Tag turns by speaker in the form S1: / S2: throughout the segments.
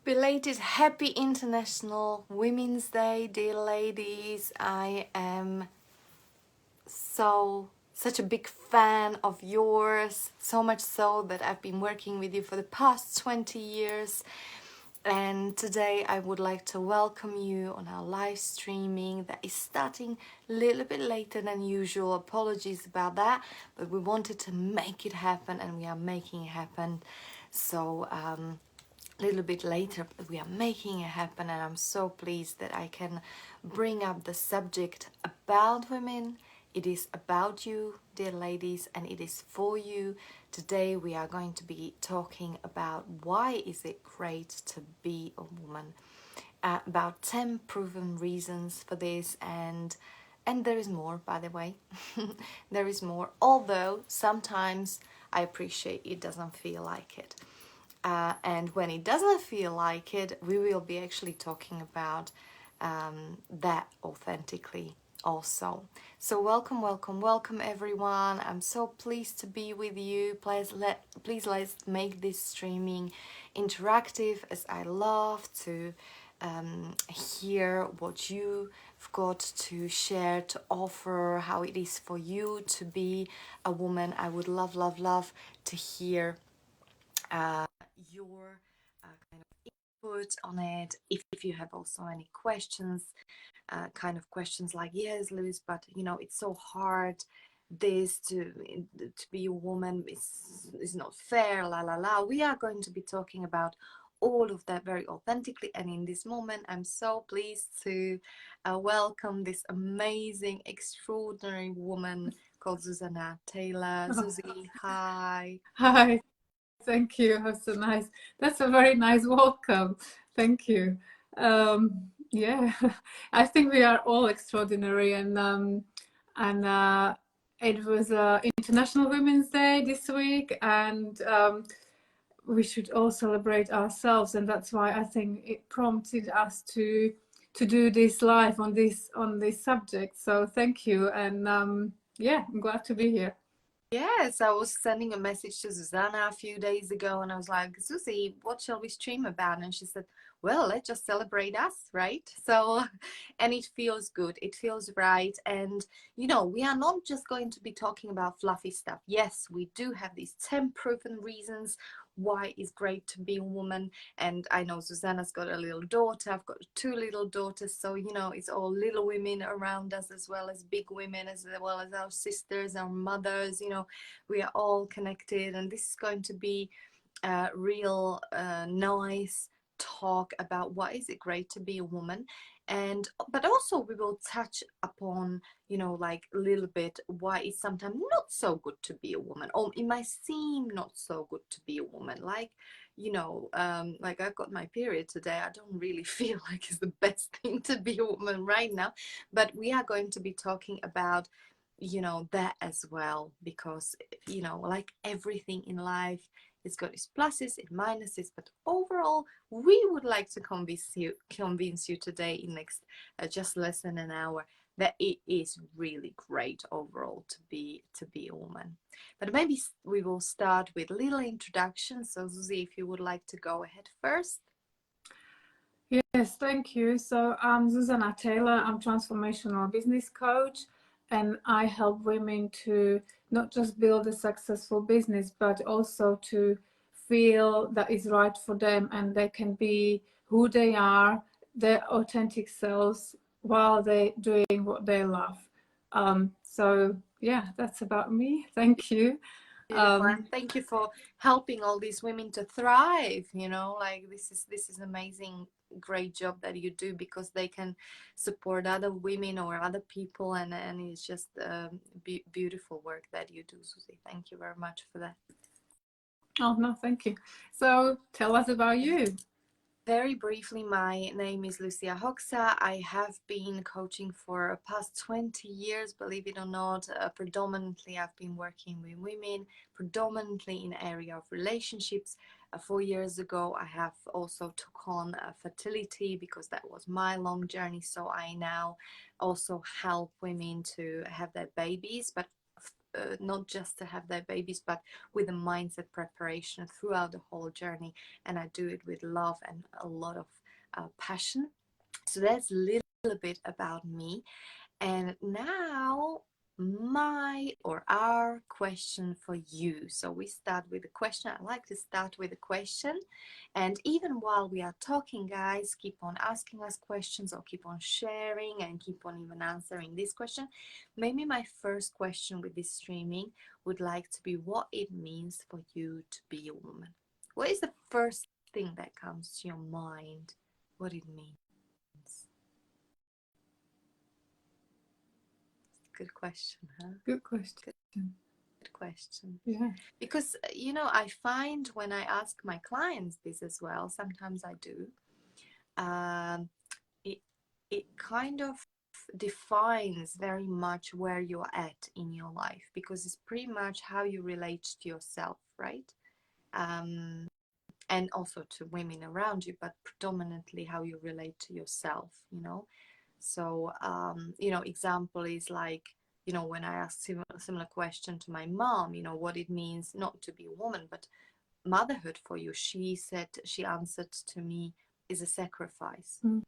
S1: Belated happy International Women's Day, dear ladies. I am such a big fan of yours, so much so that I've been working with you for the past 20 years. And today I would like to welcome you on our live streaming that is starting a little bit later than usual. Apologies about that, but we wanted to make it happen and we are making it happen. So a little bit later, but we are making it happen, and I'm so pleased that I can bring up the subject about women. It is about you, dear ladies, and it is for you. Today we are going to be talking about why is it great to be a woman, about 10 proven reasons for this, and there is more, by the way. There is more, although sometimes I appreciate it doesn't feel like it. And when it doesn't feel like it, we will be actually talking about that authentically also. So welcome everyone. I'm so pleased to be with you. Please let's make this streaming interactive, as I love to hear what you've got to share, to offer, how it is for you to be a woman. I would love to hear your kind of input on it. If you have also any questions, kind of questions like, yes, Luz, but it's so hard, this to be a woman is not fair, la la la. We are going to be talking about all of that very authentically, and in this moment I'm so pleased to welcome this amazing, extraordinary woman called Susanna Taylor. Susie, hi.
S2: Hi, thank you. That's so nice. That's a very nice welcome. Thank you. Yeah, I think we are all extraordinary, and it was International Women's Day this week, and we should all celebrate ourselves, and that's why I think it prompted us to do this live on this subject. So thank you, and yeah, I'm glad to be here.
S1: Yes, I was sending a message to Susanna a few days ago and I was like, Susie, what shall we stream about? And she said, well, let's just celebrate us, right? So, and it feels good. It feels right. And, we are not just going to be talking about fluffy stuff. Yes, we do have these 10 proven reasons why it's great to be a woman. And I know Susanna's got a little daughter. I've got 2 little daughters. So, it's all little women around us, as well as big women, as well as our sisters, our mothers. We are all connected. And this is going to be a real nice talk about why is it great to be a woman. But also we will touch upon like a little bit why it's sometimes not so good to be a woman, or it might seem not so good to be a woman, like like I've got my period today. I don't really feel like it's the best thing to be a woman right now, but we are going to be talking about that as well, because like everything in life, it's got its pluses and minuses, but overall we would like to convince you today in next just less than an hour that it is really great overall to be a woman. But maybe we will start with a little introduction. So Susie, if you would like to go ahead first.
S2: Yes, thank you. So I'm Susanna Taylor. I'm transformational business coach, and I help women to not just build a successful business, but also to feel that is right for them, and they can be who they are, their authentic selves, while they're doing what they love. So yeah, that's about me. Thank you.
S1: Beautiful, and thank you for helping all these women to thrive. Like this is amazing, great job that you do, because they can support other women or other people, and it's just beautiful work that you do, Susie. Thank you very much for that.
S2: Oh no, thank you. So tell us about you.
S1: Very briefly, my name is Lucia. I have been coaching for the past 20 years, believe it or not. Predominantly, I've been working with women, predominantly in area of relationships. 4 years ago, I have also took on fertility, because that was my long journey. So I now also help women to have their babies, but not just to have their babies, but with a mindset preparation throughout the whole journey. And I do it with love and a lot of passion. So that's a little bit about me. And now my or our question for you. So we start with a question. I like to start with a question. And even while we are talking, guys, keep on asking us questions or keep on sharing and keep on even answering this question. Maybe my first question with this streaming would like to be what it means for you to be a woman. What is the first thing that comes to your mind? What it means? Good question, huh?
S2: Good question.
S1: Good question.
S2: Yeah.
S1: Because, you know, I find when I ask my clients this as well, sometimes I do, it kind of defines very much where you're at in your life, because it's pretty much how you relate to yourself, right? And also to women around you, but predominantly how you relate to yourself, you know. So, you know, example is like, you know, when I asked similar question to my mom, you know, what it means not to be a woman, but motherhood for you, she answered to me, is a sacrifice.
S2: Mm.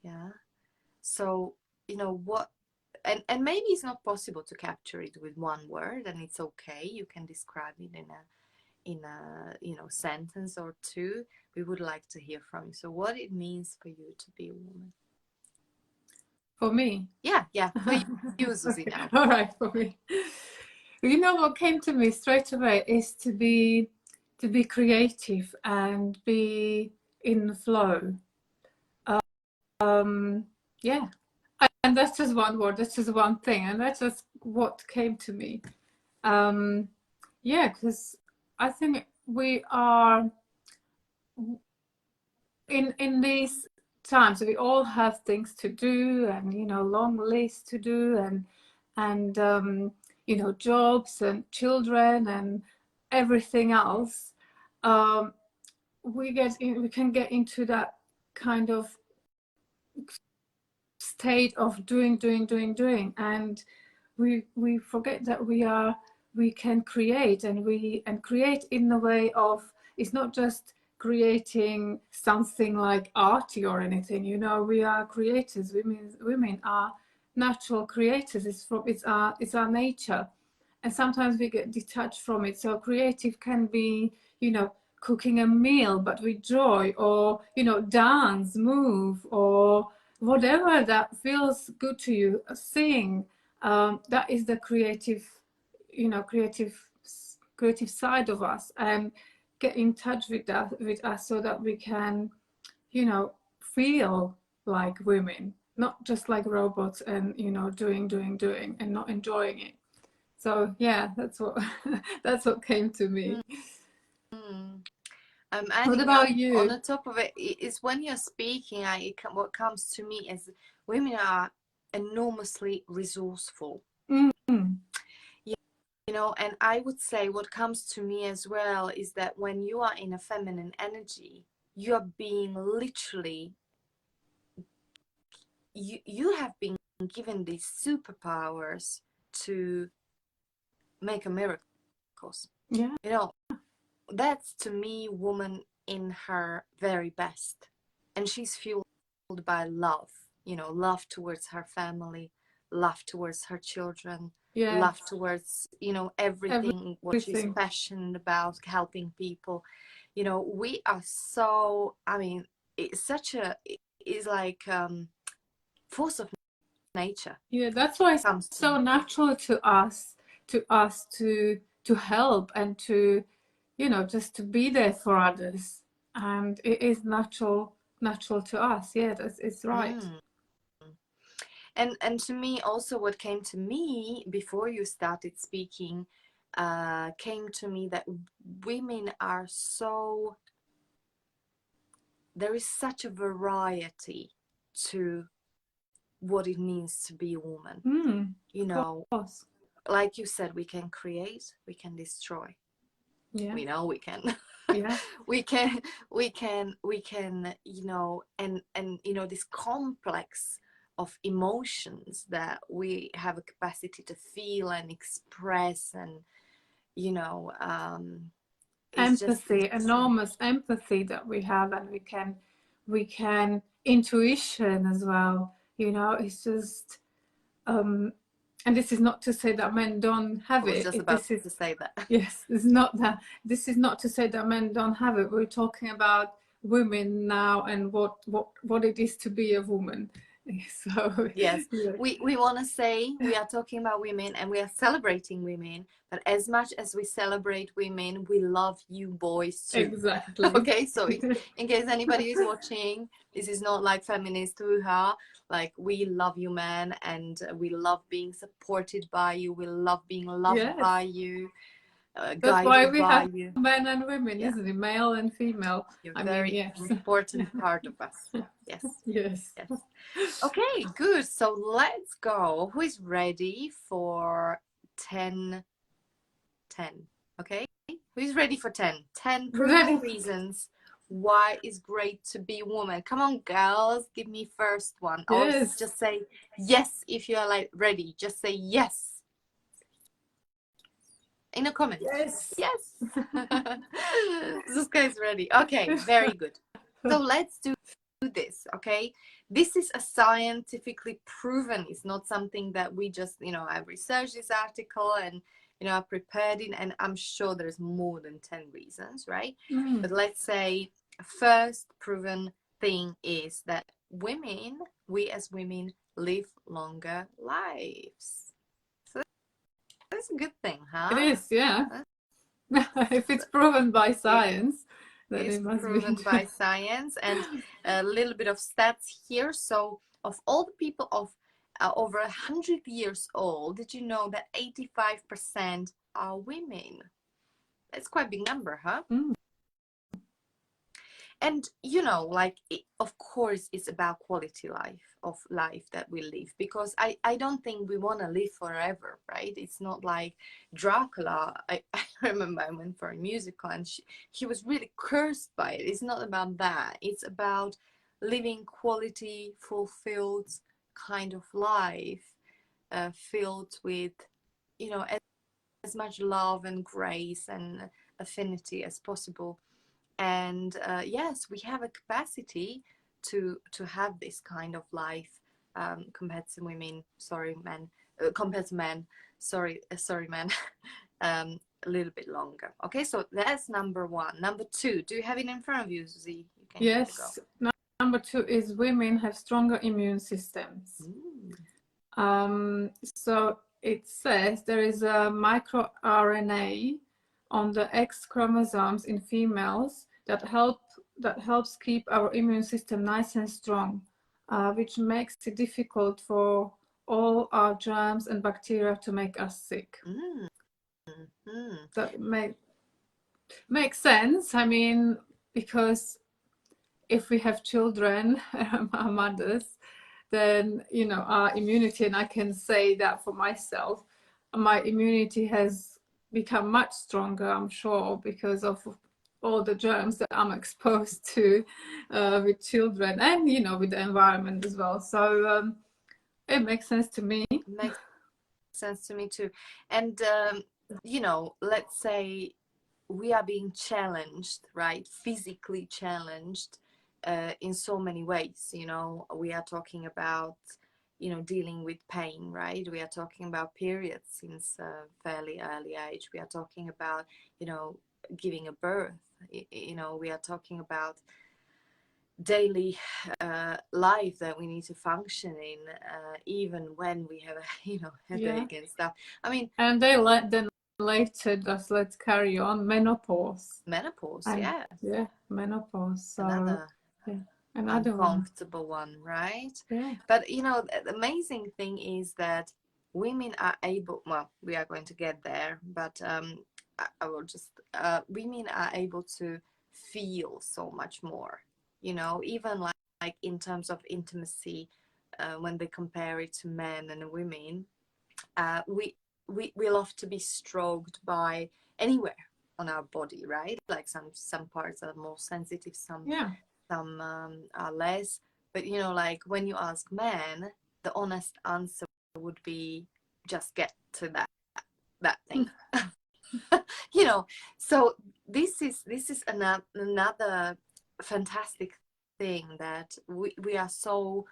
S1: Yeah. So, you know, what, and maybe it's not possible to capture it with one word, and it's okay. You can describe it in a you know sentence or two. We would like to hear from you. So what it means for you to be a woman.
S2: For me?
S1: Yeah, for you, Susie,
S2: Okay.
S1: now.
S2: All right, for me. You know what came to me straight away is to be creative and be in the flow. Yeah, and that's just one word. That's just one thing, and that's just what came to me. Yeah, because I think we are in these times. We all have things to do, and you know, long lists to do, and you know, jobs and children and everything else. We can get into that kind of state of doing, and we forget that we can create, and create in the way of, it's not just creating something like arty or anything, you know. We are creators. Women are natural creators. It's our nature, and sometimes we get detached from it. So creative can be, you know, cooking a meal but with joy, or you know, dance, move, or whatever that feels good to you. Sing. That is the creative, you know, creative side of us, and get in touch with us so that we can, you know, feel like women, not just like robots, and you know, doing and not enjoying it. So yeah, that's what that's what came to me.
S1: Mm.
S2: What
S1: Adding
S2: about
S1: up on
S2: you?
S1: the top of it is when you're speaking, what comes to me is women are enormously resourceful.
S2: Mm.
S1: You know, and I would say what comes to me as well is that when you are in a feminine energy, you are being literally, you have been given these superpowers to make a miracles.
S2: Yeah.
S1: You know, that's to me woman in her very best. And she's fueled by love, you know, love towards her family, love towards her children,
S2: Yes.
S1: love towards, you know, everything what she's
S2: Everything.
S1: passionate about, helping people. You know, we are so, I mean, it's such a, it's like force of nature.
S2: Yeah, that's why it's
S1: Comes to
S2: so natural to us, to help, and to, you know, just to be there for others. And it is natural to us. Yeah, it's right.
S1: mm. And to me also what came to me before you started speaking came to me that women are so, there is such a variety to what it means to be a woman. You
S2: Of
S1: know,
S2: course.
S1: like you said, we can create, we can destroy.
S2: Yeah.
S1: We know we can.
S2: Yeah.
S1: we can, you know, and you know, this complex of emotions that we have a capacity to feel and express, and you know, it's just
S2: Empathy, enormous empathy that we have, and we can intuition as well. You know, it's just and this is not to say that men don't
S1: I
S2: have
S1: was
S2: it.
S1: just about
S2: This is
S1: to say that.
S2: yes, it's not that. This is not to say that men don't have it. We're talking about women now and what it is to be a woman. So
S1: Yes,
S2: yeah.
S1: we want to say we are talking about women and we are celebrating women, but as much as we celebrate women, we love you boys too.
S2: Exactly.
S1: Okay, so in case anybody is watching, this is not like feminist hoo-ha. Like, we love you, men, and we love being supported by you. We love being loved
S2: Yes.
S1: by you,
S2: That's why
S1: guided
S2: we
S1: by
S2: have
S1: you.
S2: men and women,
S1: Yeah,
S2: isn't it? Male and female.
S1: you're
S2: I
S1: a
S2: mean,
S1: very
S2: yes.
S1: important part of us. Yes,
S2: Yes.
S1: yes. Okay, good. So let's go. Who is ready for 10? 10. Okay, who is ready for 10? 10 proven
S2: Ready?
S1: reasons why it's great to be a woman. Come on, girls, give me first one, or
S2: Yes.
S1: just say yes if you are like ready. Just say yes in a comment.
S2: Yes.
S1: Yes. Zuzka is ready. Okay, very good. So let's do this. Okay, this is a scientifically proven. It's not something that we just, I've researched this article and I prepared it, and I'm sure there's more than 10 reasons, right? But let's say first proven thing is that we as women live longer lives. So that's a good thing,
S2: It
S1: huh?
S2: is, yeah. If it's proven by science, then
S1: Is
S2: it must be.
S1: proven by science. And a little bit of stats here. So of all the people of over 100 years old, did you know that 85% are women? That's quite a big number, huh?
S2: Mm.
S1: And of course it's about quality of life that we live, because I don't think we want to live forever, right? It's not like Dracula. I remember I went for a musical and he was really cursed by it. It's not about that. It's about living quality, fulfilled kind of life, filled with as much love and grace and affinity as possible. And yes, we have a capacity to have this kind of life, compared to women, sorry men, compared to men, sorry men, a little bit longer. Okay, so that's number one. Number two, do you have it in front of you, Susie? You can give it a go.
S2: Yes. Number two is women have stronger immune systems. So it says there is a microRNA on the X chromosomes in females that helps keep our immune system nice and strong, which makes it difficult for all our germs and bacteria to make us sick. That makes sense. I mean, because if we have children, our mothers, then our immunity, and I can say that for myself, my immunity has become much stronger, I'm sure, because of all the germs that I'm exposed to with children, and with the environment as well. So it makes sense to me.
S1: Makes sense to me too. And let's say we are being challenged, right? Physically challenged, in so many ways. We are talking about dealing with pain, right? We are talking about periods since a fairly early age. We are talking about giving a birth. We are talking about daily life that we need to function in, even when we have a headache and stuff. I mean,
S2: and then later, just let's carry on menopause.
S1: yeah,
S2: Menopause. So
S1: another
S2: another
S1: uncomfortable one, right?
S2: Yeah.
S1: But the amazing thing is that women are able, well, we are going to get there, but I will just women are able to feel so much more, even like in terms of intimacy, when they compare it to men and women. We love to be stroked by anywhere on our body, right? Like some parts are more sensitive, some are less. But like when you ask men, the honest answer would be just get to that thing. You know, so this is another fantastic thing, that we are so,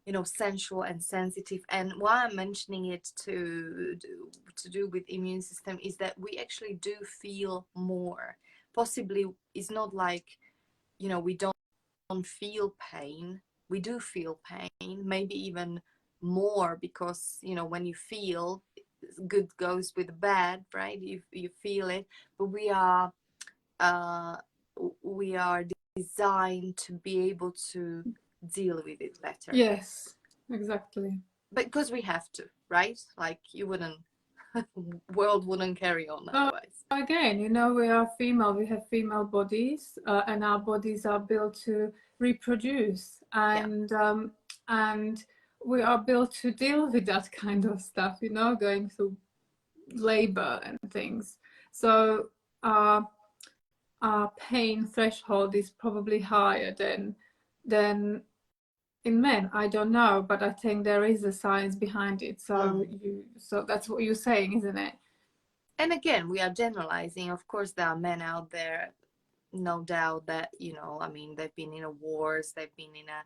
S1: you know, sensual and sensitive. And why I'm mentioning it to do with immune system is that we actually do feel more. Possibly it's not like, you know, we don't feel pain. We do feel pain, maybe even more, because, you know, when you feel, good goes with bad, right? You feel it. But uh we are designed to be able to deal with it better.
S2: Yes, exactly.
S1: Because we have to, right? Like, you wouldn't world wouldn't carry on
S2: No,
S1: otherwise.
S2: again, you know, we are female, we have female bodies, and our bodies are built to reproduce,
S1: Yeah.
S2: and we are built to deal with that kind of stuff, you know, going through labor and things. So our pain threshold is probably higher than in men. I don't know, but I think there is a science behind it. So so that's what you're saying, isn't it?
S1: And again, we are generalizing. Of course, there are men out there, no doubt, that, you know, I mean, they've been in a wars, they've been in a,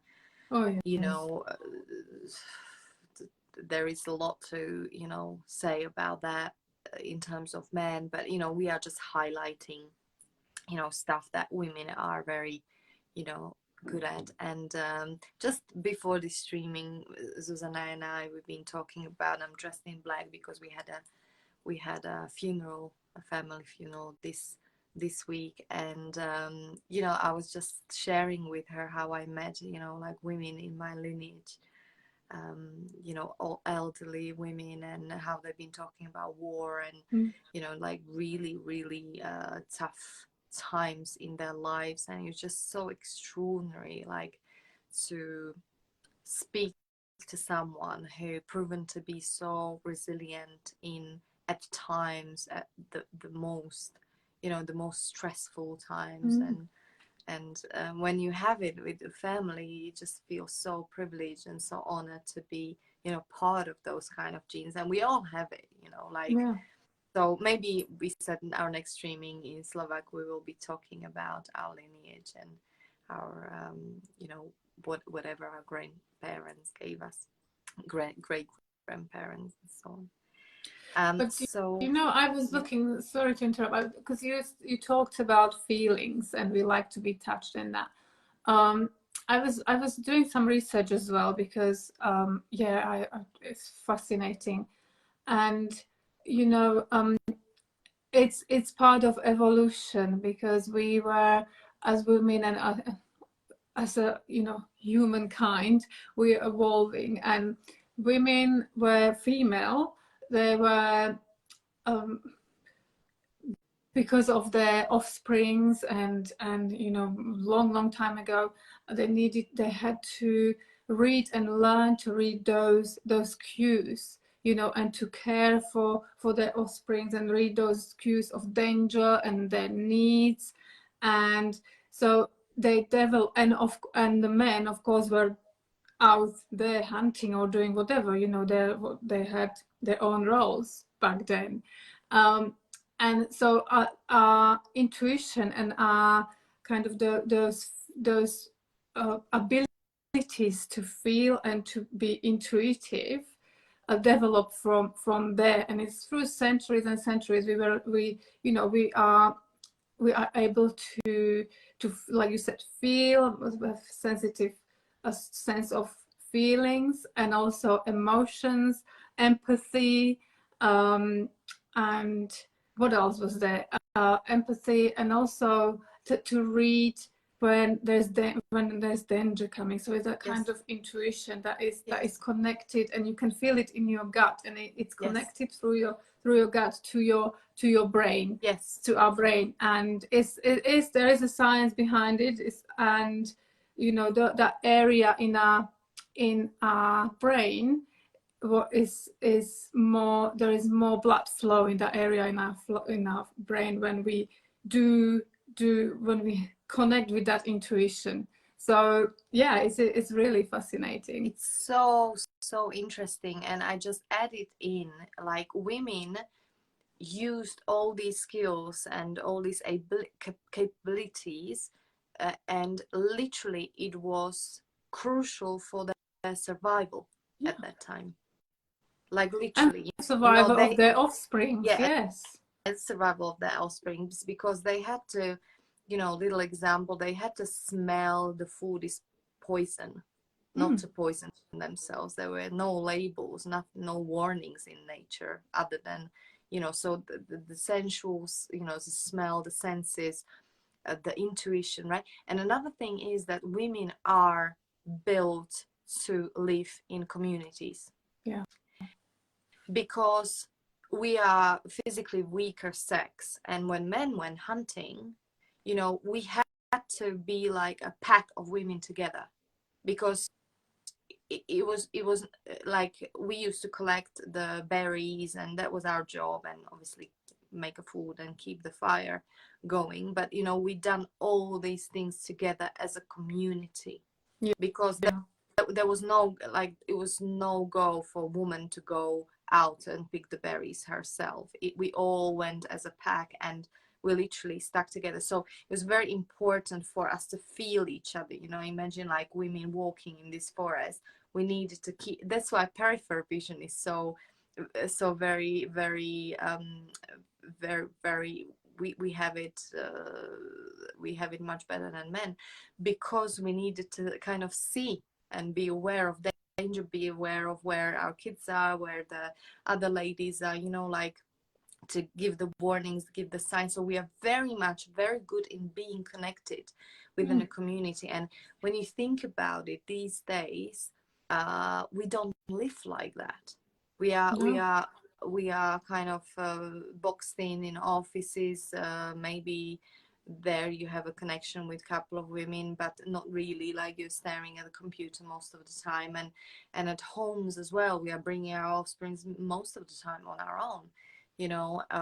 S2: Oh yes.
S1: you know, there is a lot to, you know, say about that in terms of men. But, you know, we are just highlighting, you know, stuff that women are very, you know, good at. And just before this streaming, Susanna and I, we've been talking about, I'm dressed in black because we had a funeral, a family funeral this week. And you know, I was just sharing with her how I met, you know, like women in my lineage, you know, all elderly women, and how they've been talking about war and you know, like really really tough times in their lives. And it's just so extraordinary, like, to speak to someone who proven to be so resilient in, at times, at the most, you know, the most stressful times. And when you have it with the family, you just feel so privileged and so honored to be, you know, part of those kind of genes. And we all have it, you know, like,
S2: Yeah.
S1: so maybe we said in our next streaming in Slovak, we will be talking about our lineage and our, you know, whatever our grandparents gave us, great grandparents and so on.
S2: But
S1: So
S2: you know, I was
S1: yeah.
S2: looking, sorry to interrupt, because you talked about feelings and we like to be touched in that. Um, I was doing some research as well because yeah, it's fascinating, and you know, it's part of evolution because we were, as women and as a, you know, humankind, we're evolving, and women were female. They were um, because of their offsprings, and you know, long time ago, they had to read and learn to read those cues, you know, and to care for their offsprings and read those cues of danger and their needs. And so they develop, and the men of course were out there hunting or doing whatever, you know, they had their own roles back then. um, and so our intuition and our kind of those abilities to feel and to be intuitive developed from there. And it's through centuries and centuries we you know, we are able to like you said, feel, have sensitive, a sense of feelings and also emotions, empathy, and what else was there? Empathy, and also to read when there's danger coming. So it's a kind of intuition that is connected, and you can feel it in your gut, and it's connected through your gut to your brain, to our brain. And there is a science behind it. And you know, that area in our brain, what is more, there is more blood flow in that area in our brain when we when we connect with that intuition. So yeah, it's really fascinating.
S1: It's so, so interesting. And I just added in, like, women used all these skills and all these capabilities, and literally it was crucial for their survival
S2: Yeah.
S1: at that time. Like,
S2: And
S1: literally,
S2: survival of
S1: they,
S2: their offsprings,
S1: yeah,
S2: yes.
S1: and survival of their offspring, because they had to, little example, they had to smell the food is poison, not
S2: Mm.
S1: to poison themselves. There were no labels, no warnings in nature other than, so the sensuals, the smell, the senses, the intuition, right? And another thing is that women are built to live in communities,
S2: Yeah.
S1: because we are physically weaker sex, and when men went hunting, we had to be like a pack of women together, because it was like we used to collect the berries, and that was our job, and obviously make a food and keep the fire going. But we done all these things together as a community,
S2: Yeah.
S1: because
S2: Yeah.
S1: there was no, like, it was no go for a woman to go out and pick the berries herself. We all went as a pack, and we literally stuck together. So it was very important for us to feel each other. Imagine like women walking in this forest. We needed to keep. That's why peripheral vision is so very, very, very, very. We have it. We have it much better than men, because we needed to kind of see and be aware of danger, be aware of where our kids are, where the other ladies are, like, to give the warnings, give the signs. So we are very good in being connected within a
S2: Mm.
S1: community. And when you think about it, these days, we don't live like that. We are we
S2: No.
S1: are we are kind of boxed in offices. Maybe there you have a connection with a couple of women, but not really. Like, you're staring at the computer most of the time, and at homes as well, we are bringing our offsprings most of the time on our own,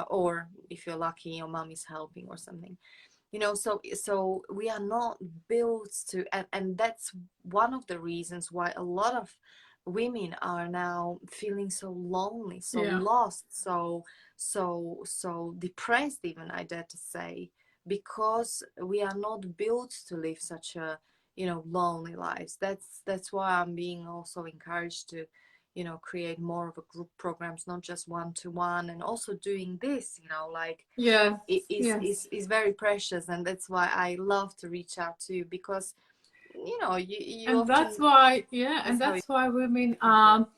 S1: or if you're lucky, your mom is helping or something, so we are not built to, and that's one of the reasons why a lot of women are now feeling so lonely, so
S2: Yeah.
S1: lost, so depressed, even, I dare to say, because we are not built to live such a, lonely lives. That's why I'm being also encouraged to, create more of a group programs, not just one-to-one, and also doing this, like,
S2: Yes.
S1: it is
S2: Yes.
S1: is is very precious. And that's why I love to reach out to you, because you
S2: And that's
S1: often,
S2: why, yeah, and
S1: that's how you
S2: that's why women
S1: well.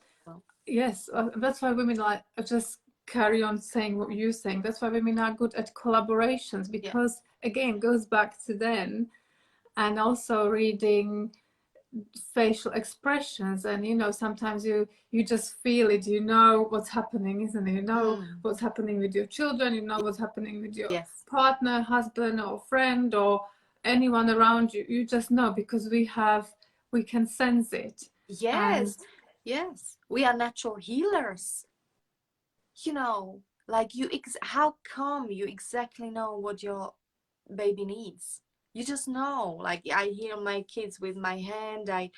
S2: yes, that's why women like just carry on saying what you're saying. That's why women are good at collaborations,
S1: Yeah.
S2: because again, goes back to then, and also reading facial expressions, and sometimes you just feel it, what's happening, isn't it?
S1: Mm.
S2: What's happening with your children, what's happening with your
S1: Yes.
S2: partner, husband, or friend, or anyone around you. You just know, because we can sense it. And
S1: Yes. Yes, we are natural healers, like, how come you exactly know what your baby needs? You just know. Like, I heal my kids with my hand. I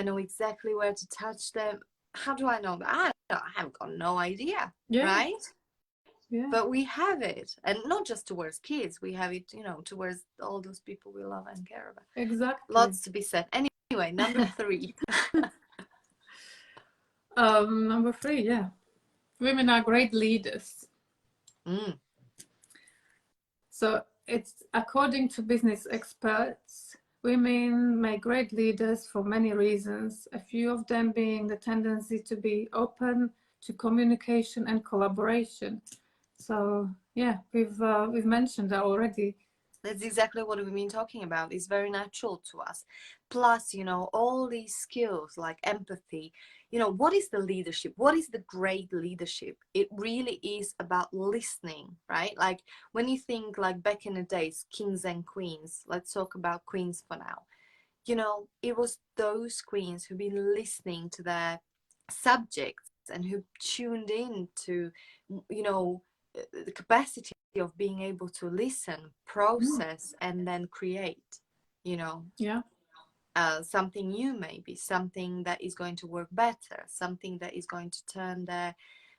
S1: know exactly where to touch them. How do I know that? I have got no idea,
S2: yeah,
S1: right?
S2: yeah,
S1: But we have it, and not just towards kids, we have it, towards all those people we love and care about.
S2: exactly.
S1: Lots to be said. Anyway, number 3.
S2: Number 3, yeah, women are great leaders.
S1: Mm.
S2: So it's according to business experts, women make great leaders for many reasons, a few of them being the tendency to be open to communication and collaboration. So yeah, we've mentioned that already.
S1: That's exactly what we've been talking about. It's very natural to us. Plus, all these skills like empathy, what is the leadership? What is the great leadership? It really is about listening, right? Like, when you think, like, back in the days, kings and queens, let's talk about queens for now. It was those queens who've been listening to their subjects, and who tuned in to, the capacity of being able to listen,
S2: Mm,
S1: process, and then create, you know.
S2: yeah,
S1: something new, maybe something that is going to work better, something that is going to turn their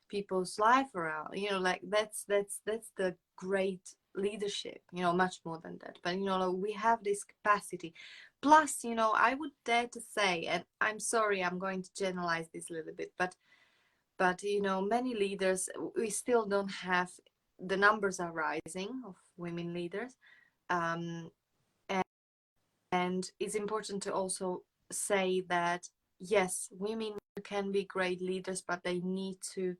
S1: people's life around. Like that's the great leadership. Much more than that. But like, we have this capacity. Plus, I would dare to say, and I'm sorry, I'm going to generalize this a little bit, but many leaders, we still don't have, the numbers are rising of women leaders. um, and it's important to also say that yes, women can be great leaders, but they need to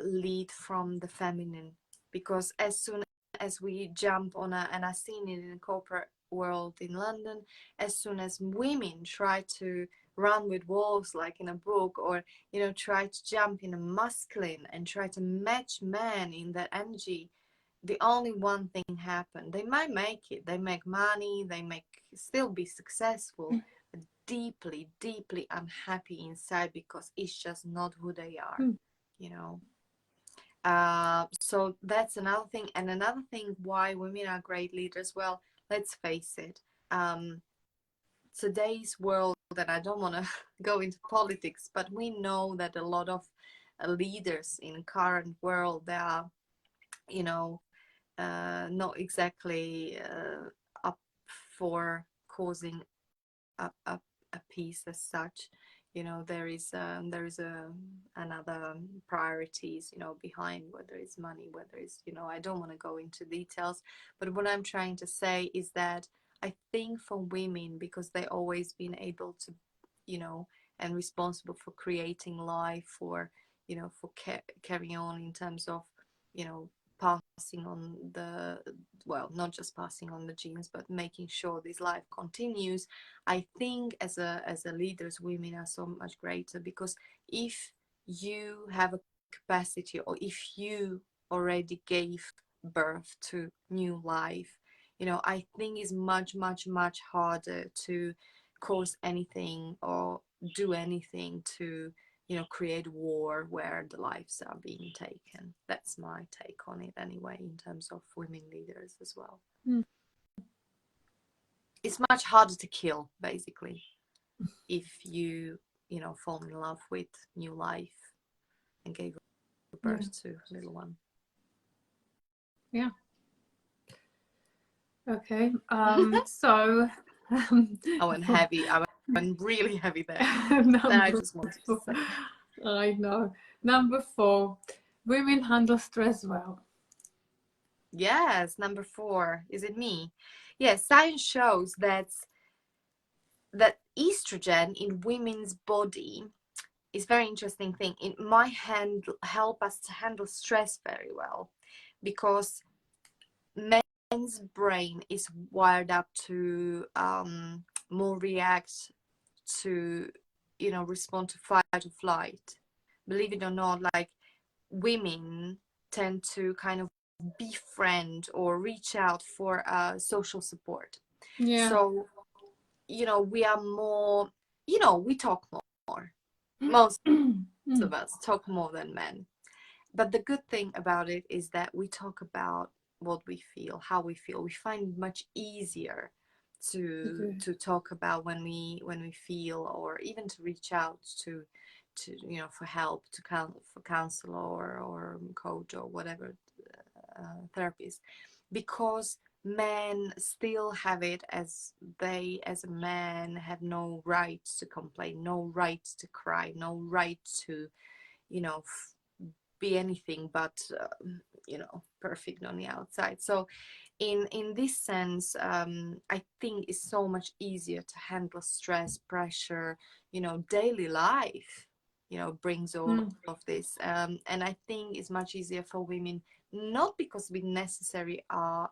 S1: lead from the feminine, because as soon as we jump on and I've seen it in the corporate world in London, as soon as women try to run with wolves like in a book, or try to jump in a masculine and try to match men in that energy, the only one thing happen: they might make it, they make money, they make still be successful, but deeply, deeply unhappy inside, because it's just not who they are, you know. So that's another thing. And another thing why women are great leaders, well, let's face it, today's world, and I don't want to go into politics, but we know that a lot of leaders in current world, they are, you know, not exactly up for causing a peace as such. There is another priorities, behind, whether it's money, whether it's, I don't want to go into details, but what I'm trying to say is that I think for women, because they always been able to, and responsible for creating life, for, for carrying on in terms of, you know passing on the, well, not just passing on the genes, but making sure this life continues. I think as a leaders, women are so much greater, because if you have a capacity, or if you already gave birth to new life, I think it's much, much, much harder to cause anything or do anything to, create war where the lives are being taken. That's my take on it anyway, in terms of women leaders as well. It's much harder to kill, basically, if you, fall in love with new life and gave birth to a little one.
S2: Yeah. Okay. So
S1: I went heavy. I went really heavy there. I just wanted to say.
S2: I know. Number 4, women handle stress well.
S1: Yes, number 4. Is it me? Yes, science shows that estrogen in women's body is very interesting thing. It might help us to handle stress very well, because men's brain is wired up to more react to, respond to fight or flight. Believe it or not, like, women tend to kind of befriend or reach out for social support.
S2: Yeah.
S1: So, we are more, we talk more. Most of us talk more than men. But the good thing about it is that we talk about what we feel, how we feel. We find it much easier to talk about when we feel, or even to reach out to for help, for counselor or coach or whatever, therapist, because men still have it as a man have no right to complain, no right to cry, no right to, be anything but, perfect on the outside. So in this sense, I think it's so much easier to handle stress, pressure, daily life, brings all of this, and I think it's much easier for women, not because we necessarily are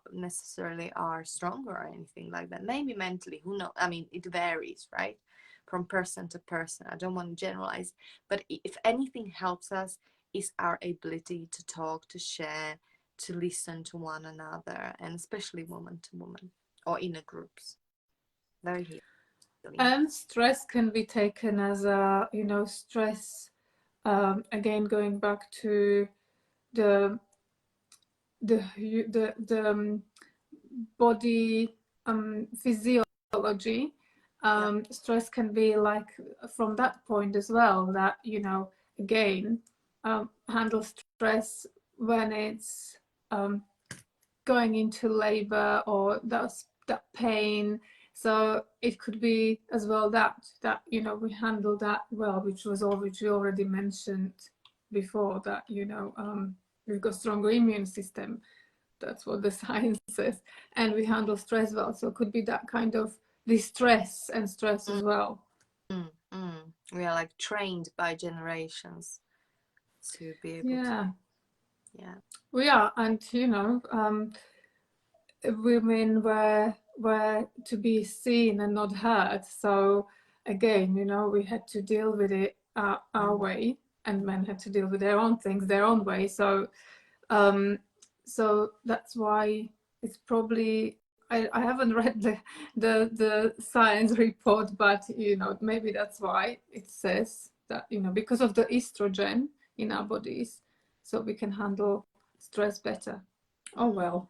S1: stronger or anything like that. Maybe mentally, who knows? I mean, it varies, right, from person to person. I don't want to generalize, but if anything helps us, is our ability to talk, to share, to listen to one another, and especially woman to woman or inner groups. Very healing.
S2: And stress can be taken as a, stress. Again, going back to the body physiology,
S1: Yeah.
S2: Stress can be like from that point as well, that, again, handle stress when it's going into labor, or that pain. So it could be as well that we handle that well, which we already mentioned before, that we've got stronger immune system. That's what the science says. And we handle stress well. So it could be that kind of distress and stress
S1: Mm,
S2: as well.
S1: We are like trained by generations to be able to.
S2: Yeah,
S1: Yeah.
S2: we are. And, women were to be seen and not heard. So again, we had to deal with it our
S1: Mm.
S2: way, and men had to deal with their own things their own way. Um, so that's why it's probably, I haven't read the science report, but maybe that's why it says that, because of the estrogen in our bodies, so we can handle stress better. Oh well.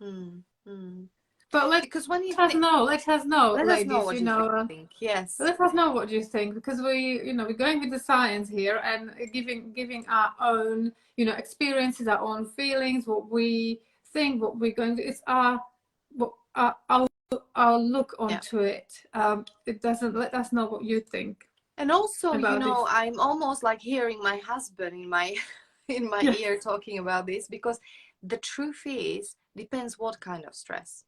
S1: Mm. Mm.
S2: But let
S1: Because when you
S2: us
S1: think,
S2: know, let us know,
S1: let us know
S2: ladies,
S1: what you think. Yes.
S2: let us know what you think, because we're going with the science here, and giving our own, experiences, our own feelings, what we think, what we're going to, it's what our look
S1: Yeah.
S2: onto it. It doesn't let us know what you think
S1: And also,
S2: about it.
S1: I'm almost like hearing my husband in my in my
S2: Yeah,
S1: ear talking about this, because the truth is, depends what kind of stress.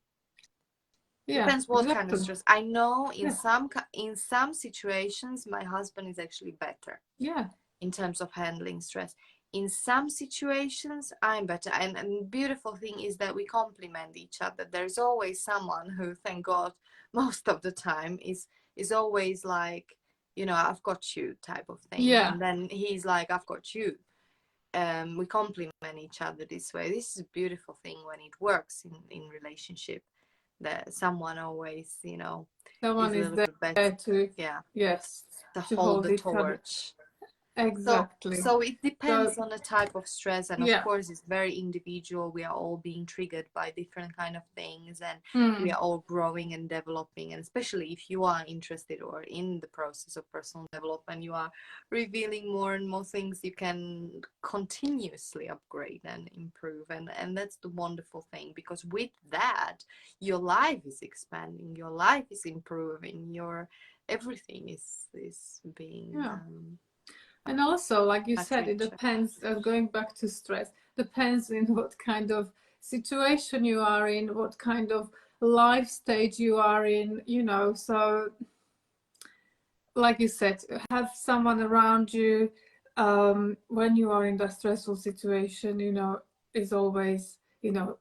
S2: yeah,
S1: Depends what kind of
S2: exactly.
S1: stress. I know in
S2: Yeah,
S1: some situations my husband is actually better
S2: yeah,
S1: in terms of handling stress. In some situations I'm better, and beautiful thing is that we complement each other. There's always someone who, thank God, most of the time is always like, I've got you type of thing,
S2: yeah.
S1: and then he's like, I've got you. We complement each other this way. This is a beautiful thing when it works in relationship, that someone always, is
S2: Someone
S1: a
S2: is
S1: little bit better.
S2: there to,
S1: Yeah,
S2: yes,
S1: to
S2: to
S1: hold
S2: hold
S1: the
S2: each other.
S1: torch. So,
S2: Exactly.
S1: so it
S2: So
S1: depends on the type of stress, and of
S2: yeah.
S1: course, it's very individual. We are all being triggered by different kind of things, and we
S2: Mm.
S1: are all growing and developing. And especially if you are interested or in the process of personal development, you are revealing more and more things you can continuously upgrade and improve. And that's the wonderful thing, because with that, your life is expanding, your life is improving, your everything is being
S2: Yeah. And also, like you
S1: much
S2: said, it
S1: richer.
S2: depends, going back to stress, depends in what kind of situation you are in, what kind of life stage you are in, So, like you said, have someone around you when you are in that stressful situation, is always,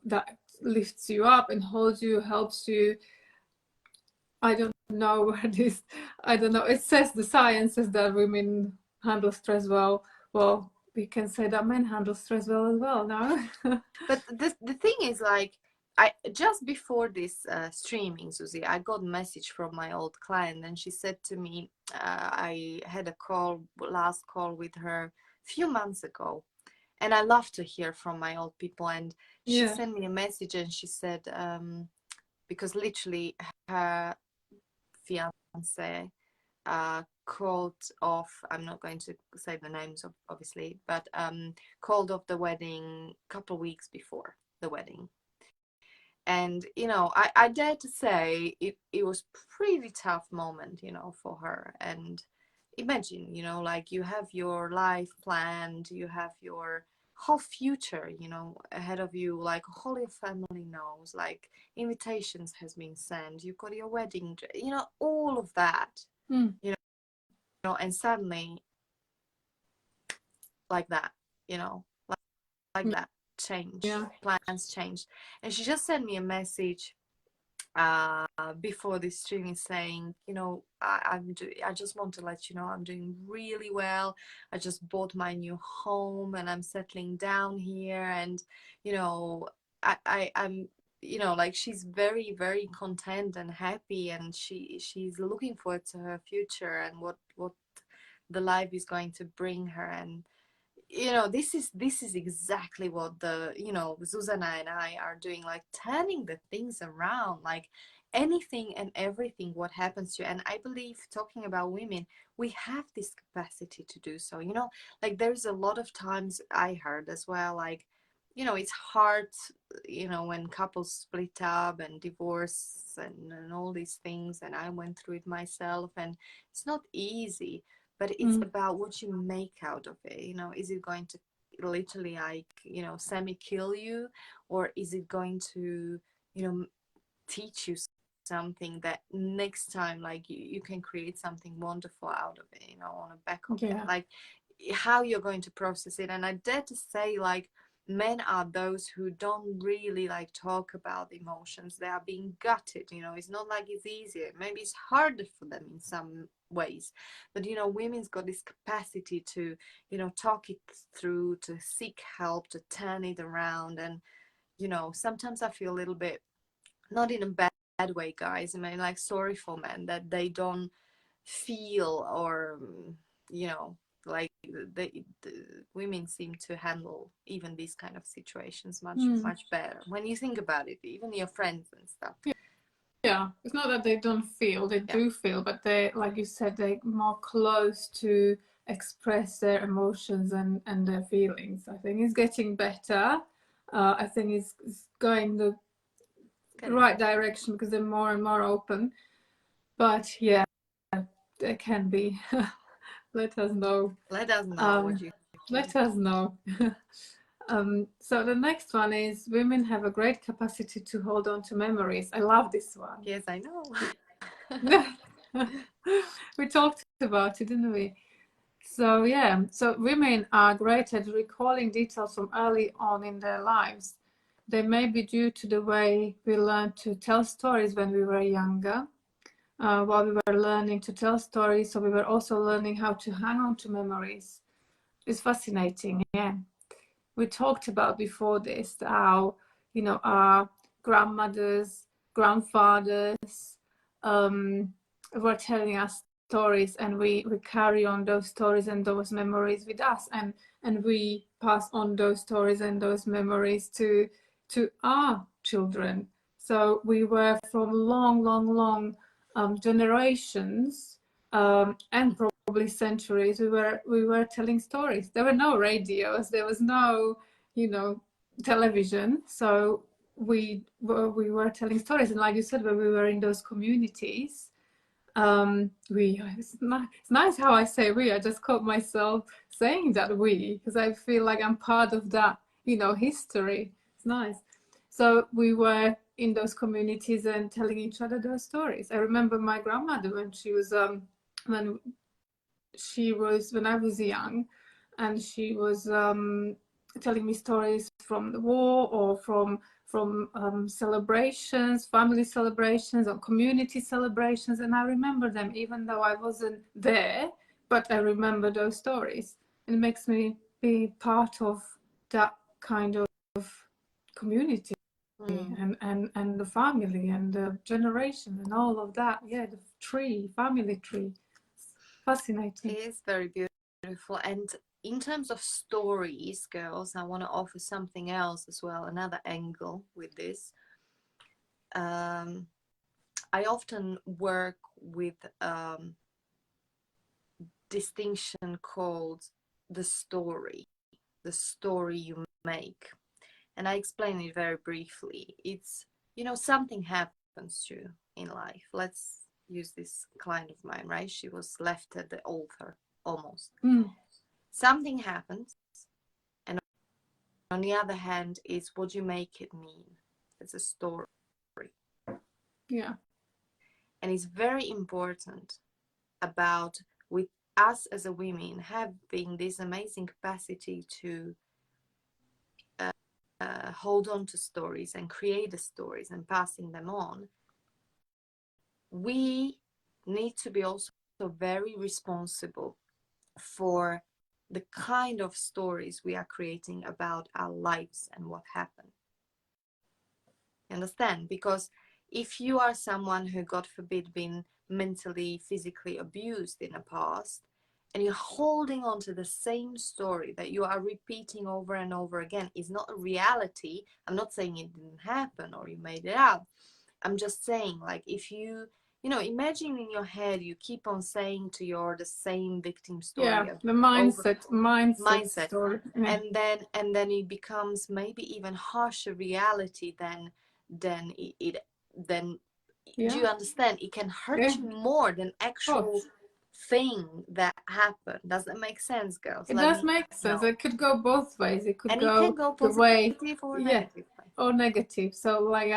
S2: that lifts you up and holds you, helps you. I don't know where this, I don't know. It says the science says that women handle stress well. Well, we can say that men handle stress well as well now.
S1: But the thing is, like, I just before this streaming, Susie, I got a message from my old client, and she said to me, I had a last call with her a few months ago, and I love to hear from my old people. And she
S2: Yeah,
S1: sent me a message, and she said, because literally her fiance called off, I'm not going to say the names of, obviously, but called off the wedding a couple of weeks before the wedding. And I dare to say it was pretty tough moment, for her. And imagine, like, you have your life planned, you have your whole future, ahead of you, like whole your family knows, like invitations has been sent, you've got your wedding, all of that,
S2: mm.
S1: and suddenly, like that, you know like that, changed,
S2: Yeah,
S1: plans changed. And she just sent me a message before this stream, is saying, I just want to let you know I'm doing really well. I just bought my new home and I'm settling down here, and I'm like, she's very, very content and happy, and she's looking forward to her future and what the life is going to bring her. And this is exactly what the Susanna and I are doing, like turning the things around, like anything and everything what happens to you. And I believe, talking about women, we have this capacity to do so, you know. Like there's a lot of times I heard as well, like, you know, it's hard, you know, when couples split up and divorce and all these things, and I went through it myself, and it's not easy, but it's about what you make out of it, you know. Is it going to literally, like, you know, semi kill you, or is it going to, you know, teach you something that next time, like, you can create something wonderful out of it, you know, on the back of it,
S2: Yeah.
S1: like how you're going to process it. And I dare to say, like, men are those who don't really like talk about emotions. They are being gutted, you know. It's not like it's easier, maybe it's harder for them in some ways, but you know, women's got this capacity to, you know, talk it through, to seek help, to turn it around. And you know, sometimes I feel a little bit, not in a bad way, guys, I mean, like, sorry for men that they don't feel, or you know, like the women seem to handle even these kind of situations much much better when you think about it, even your friends and stuff.
S2: Yeah, it's not that they don't feel, they
S1: Yeah,
S2: do feel, but they, like you said, they're more close to express their emotions and their feelings. I think it's getting better. I think it's going the
S1: getting
S2: right
S1: better.
S2: direction because they're more and more open. But yeah, there can be. Let us know.
S1: Let us know what
S2: Um,
S1: you
S2: let
S1: think.
S2: us know. So the next one is women have a great capacity to hold on to memories. I love this one.
S1: Yes, I know.
S2: We talked about it, didn't we? So yeah, so women are great at recalling details from early on in their lives. They may be due to the way we learned to tell stories when we were younger. While we were learning to tell stories, so we were also learning how to hang on to memories. It's fascinating, yeah. We talked about before this how, you know, our grandmothers, grandfathers were telling us stories, and we carry on those stories and those memories with us, and we pass on those stories and those memories to our children. So we were from long generations, and probably centuries, we were telling stories. There were no radios, there was no, you know, television, so we were telling stories. And like you said, when we were in those communities, it's nice how I say we. I just caught myself saying that we, because I feel like I'm part of that, you know, history. It's nice. So we were in those communities and telling each other those stories. I remember my grandmother when when I was young, and she was telling me stories from the war, or from celebrations, family celebrations, or community celebrations, and I remember them even though I wasn't there, but I remember those stories. It makes me be part of that kind of community,
S1: Mm.
S2: and the family and the generation and all of that. Yeah, the family tree. Fascinating.
S1: It is very beautiful. And in terms of stories, girls, I want to offer something else as well, another angle with this. um, I often work with distinction called the story you make. And I explain it very briefly. It's, you know, something happens to you in life. Let's use this client of mine, right? She was left at the altar almost.
S2: Mm,
S1: Something happens. And on the other hand, is what you make it mean. It's a story.
S2: yeah.
S1: And it's very important about, with us as a women having this amazing capacity to hold on to stories and create the stories and passing them on. We need to be also very responsible for the kind of stories we are creating about our lives and what happened. Understand? Because if you are someone who, God forbid, been mentally, physically abused in the past, and you're holding on to the same story that you are repeating over and over again, is not a reality. I'm not saying it didn't happen or you made it up. I'm just saying, like, if you know, imagine in your head you keep on saying to your the same victim story
S2: Yeah, the
S1: over
S2: mindset
S1: mindset,
S2: story. Yeah.
S1: and then it becomes maybe even harsher reality than it then, do
S2: Yeah,
S1: you understand, it can hurt
S2: yeah,
S1: you more than
S2: of
S1: actual
S2: course.
S1: thing that happened. Does that make sense, girls?
S2: It
S1: Let
S2: does
S1: me
S2: make sense.
S1: know.
S2: It could go both ways. It could
S1: And it
S2: go
S1: can go
S2: the way,
S1: positive or
S2: yeah,
S1: negative way.
S2: or negative. So like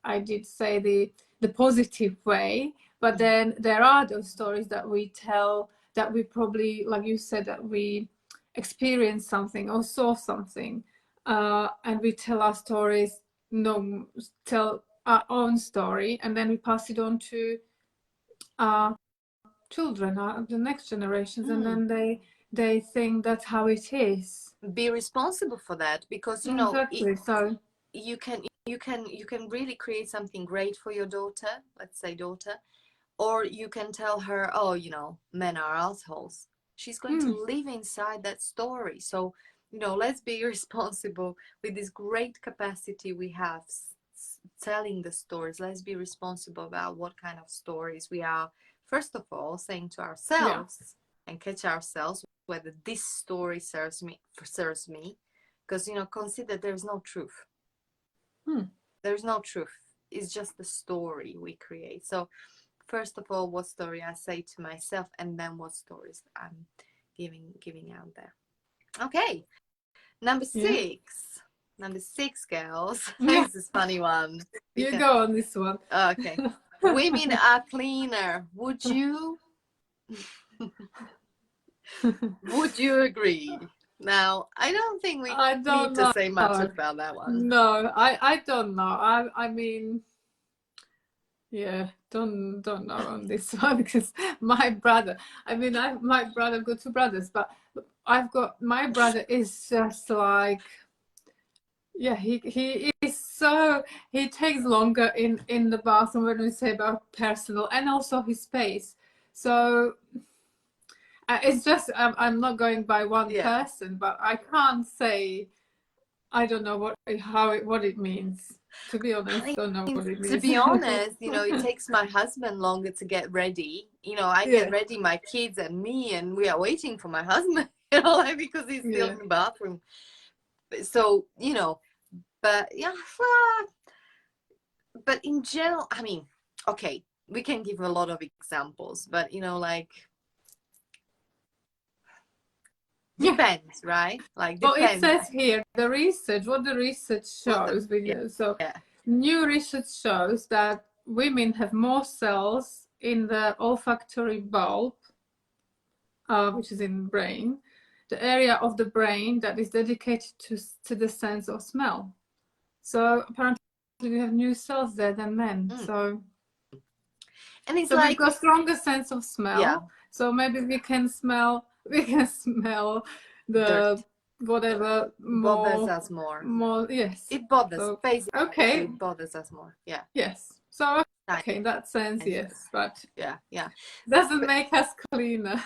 S2: I did say the positive way, but then there are those stories that we tell that we probably, like you said, that we experienced something or saw something, and we tell our stories, no, tell our own story, and then we pass it on to our children, the next generations, and
S1: Mm.
S2: then they think that's how it is.
S1: Be responsible for that, because you know
S2: Exactly. So
S1: you can really create something great for your daughter, let's say daughter, or you can tell her, oh, you know, men are assholes. She's going to
S2: mm,
S1: live inside that story. So, you know, let's be responsible with this great capacity we have telling the stories. Let's be responsible about what kind of stories we are, first of all, saying to
S2: yeah.
S1: ourselves, and catch ourselves whether this story serves me. Because, you know, consider there's no truth.
S2: Mm,
S1: There's no truth. It's just the story we create. So first of all, what story I say to myself, and then what stories I'm giving out there. Okay, number
S2: yeah.
S1: six. Number six, girls.
S2: Yeah.
S1: This is funny one. You
S2: You
S1: can,
S2: go on this one.
S1: okay. Women are cleaner. Would you agree? Now, I don't think we
S2: I
S1: need
S2: don't
S1: to
S2: know.
S1: say much about that one.
S2: No, I don't know. I mean, yeah, don't know on this one because my brother. I mean, I've got two brothers, but I've got my brother is just like, yeah, he is so, he takes longer in the bathroom when we say about personal, and also his space. So it's just I'm not going by one
S1: Yeah.
S2: person, but I can't say I don't know what it means. To be honest,
S1: I
S2: don't know
S1: mean,
S2: what it
S1: to
S2: means.
S1: be honest, you know, it takes my husband longer to get ready. You know, I get
S2: Yeah,
S1: ready, my kids and me, and we are waiting for my husband, you know, like, because he's still
S2: yeah.
S1: in the bathroom. So, you know, but yeah, but in general, I mean, okay, we can give a lot of examples, but, you know, like,
S2: Yeah.
S1: depends, right? Like,
S2: Well, it
S1: depends
S2: says here the research. What the research
S1: what the,
S2: shows, we
S1: yeah,
S2: know. So,
S1: yeah.
S2: new research shows that women have more cells in the olfactory bulb, which is in the brain, the area of the brain that is dedicated to the sense of smell. So apparently we have new cells there than men.
S1: Mm.
S2: So
S1: And it's
S2: we've
S1: like,
S2: got stronger sense of
S1: yeah,
S2: smell. So maybe we can smell the
S1: dirt
S2: whatever
S1: bothers
S2: more
S1: us more.
S2: more yes.
S1: It bothers,
S2: So
S1: basically,
S2: okay,
S1: it bothers us more. Yeah.
S2: yes. So
S1: Tiny
S2: okay, in that sense, yes,
S1: changes.
S2: but
S1: Yeah, yeah.
S2: doesn't
S1: But
S2: make us cleaner.